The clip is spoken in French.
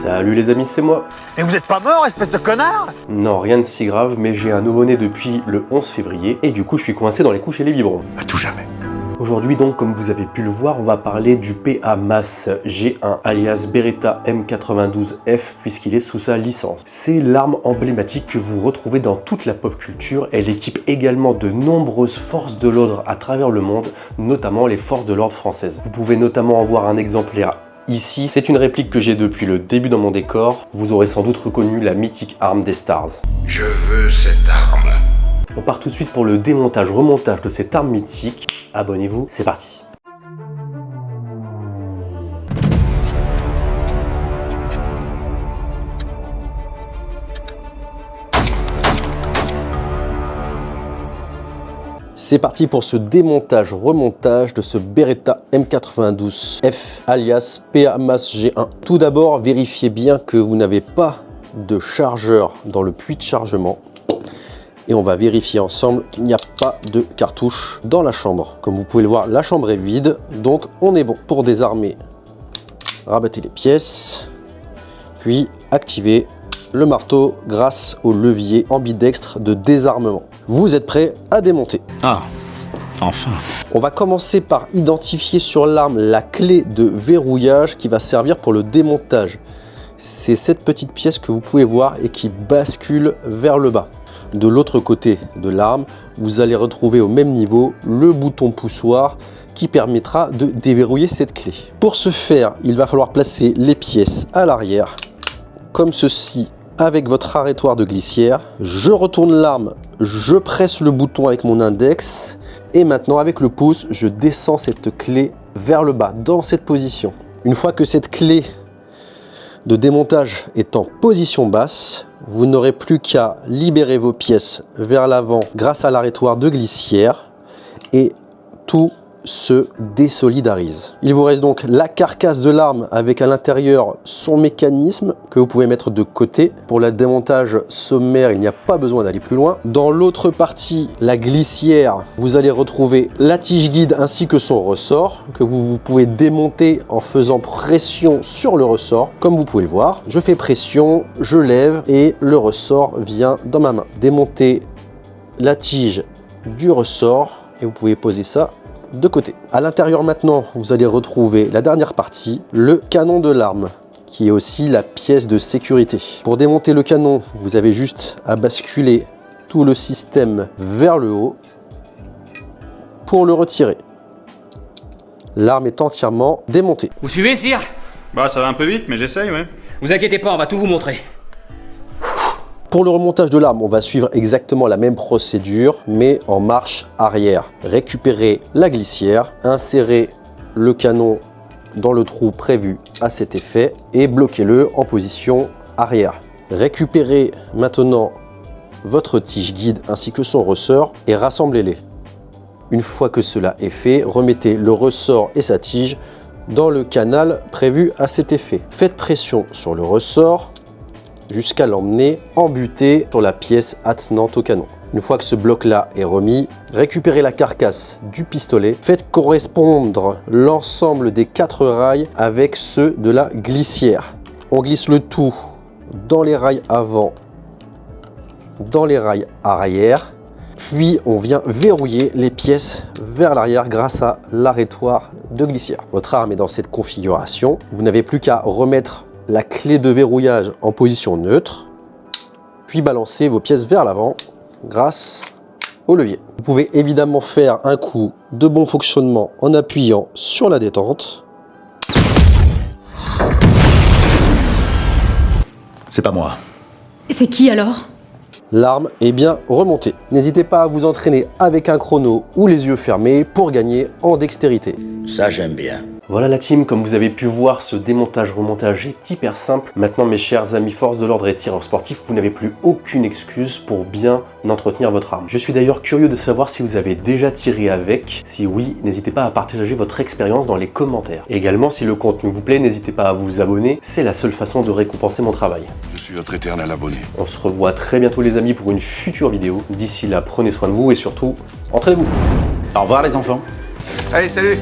Salut les amis, c'est moi. Mais vous êtes pas mort, espèce de connard? Non, rien de si grave, mais j'ai un nouveau-né depuis le 11 février, et du coup je suis coincé dans les couches et les biberons. À tout jamais. Aujourd'hui donc, comme vous avez pu le voir, on va parler du PA-MAS G1 alias Beretta M92F puisqu'il est sous sa licence. C'est l'arme emblématique que vous retrouvez dans toute la pop culture. Elle équipe également de nombreuses forces de l'ordre à travers le monde, notamment les forces de l'ordre françaises. Vous pouvez notamment en voir un exemplaire ici. C'est une réplique que j'ai depuis le début dans mon décor. Vous aurez sans doute reconnu la mythique arme des Stars. Je veux cette arme. On part tout de suite pour le démontage-remontage de cette arme mythique. Abonnez-vous, c'est parti. C'est parti pour ce démontage-remontage de ce Beretta M92F alias PA-MAS G1. Tout d'abord, vérifiez bien que vous n'avez pas de chargeur dans le puits de chargement. Et on va vérifier ensemble qu'il n'y a pas de cartouche dans la chambre. Comme vous pouvez le voir, la chambre est vide, donc on est bon. Pour désarmer, rabattez les pièces, puis activez le marteau grâce au levier ambidextre de désarmement. Vous êtes prêts à démonter. Ah, enfin. On va commencer par identifier sur l'arme la clé de verrouillage qui va servir pour le démontage. C'est cette petite pièce que vous pouvez voir et qui bascule vers le bas. De l'autre côté de l'arme, vous allez retrouver au même niveau le bouton poussoir qui permettra de déverrouiller cette clé. Pour ce faire, il va falloir placer les pièces à l'arrière, comme ceci, avec votre arrêtoir de glissière. Je retourne l'arme, je presse le bouton avec mon index et maintenant avec le pouce, je descends cette clé vers le bas, dans cette position. Une fois que cette clé de démontage est en position basse, vous n'aurez plus qu'à libérer vos pièces vers l'avant grâce à l'arrêtoir de glissière et tout se désolidarise. Il vous reste donc la carcasse de l'arme avec à l'intérieur son mécanisme que vous pouvez mettre de côté. Pour le démontage sommaire, il n'y a pas besoin d'aller plus loin. Dans l'autre partie, la glissière, vous allez retrouver la tige guide ainsi que son ressort que vous pouvez démonter en faisant pression sur le ressort. Comme vous pouvez le voir, je fais pression, je lève et le ressort vient dans ma main. Démonter la tige du ressort et vous pouvez poser ça de côté. À l'intérieur maintenant, vous allez retrouver la dernière partie, le canon de l'arme, qui est aussi la pièce de sécurité. Pour démonter le canon, vous avez juste à basculer tout le système vers le haut pour le retirer. L'arme est entièrement démontée. Vous suivez, sire? Bah ça va un peu vite, mais j'essaye, ouais. Vous inquiétez pas, on va tout vous montrer. Pour le remontage de l'arme, on va suivre exactement la même procédure, mais en marche arrière. Récupérer la glissière, insérer le canon dans le trou prévu à cet effet et bloquez-le en position arrière. Récupérez maintenant votre tige guide ainsi que son ressort et rassemblez-les. Une fois que cela est fait, remettez le ressort et sa tige dans le canal prévu à cet effet. Faites pression sur le ressort jusqu'à l'emmener embuté sur la pièce attenante au canon. Une fois que ce bloc-là est remis, récupérez la carcasse du pistolet, faites correspondre l'ensemble des 4 rails avec ceux de la glissière. On glisse le tout dans les rails avant, dans les rails arrière, puis on vient verrouiller les pièces vers l'arrière grâce à l'arrêtoir de glissière. Votre arme est dans cette configuration, vous n'avez plus qu'à remettre la clé de verrouillage en position neutre, puis balancer vos pièces vers l'avant grâce au levier. Vous pouvez évidemment faire un coup de bon fonctionnement en appuyant sur la détente. C'est pas moi. C'est qui alors? L'arme est bien remontée. N'hésitez pas à vous entraîner avec un chrono ou les yeux fermés pour gagner en dextérité. Ça j'aime bien. Voilà la team, comme vous avez pu voir, ce démontage-remontage est hyper simple. Maintenant mes chers amis forces de l'ordre et tireurs sportifs, vous n'avez plus aucune excuse pour bien entretenir votre arme. Je suis d'ailleurs curieux de savoir si vous avez déjà tiré avec. Si oui, n'hésitez pas à partager votre expérience dans les commentaires. Et également, si le contenu vous plaît, n'hésitez pas à vous abonner, c'est la seule façon de récompenser mon travail. Je suis votre éternel abonné. On se revoit très bientôt les amis pour une future vidéo. D'ici là, prenez soin de vous et surtout, entraînez-vous. Au revoir les enfants. Allez, salut!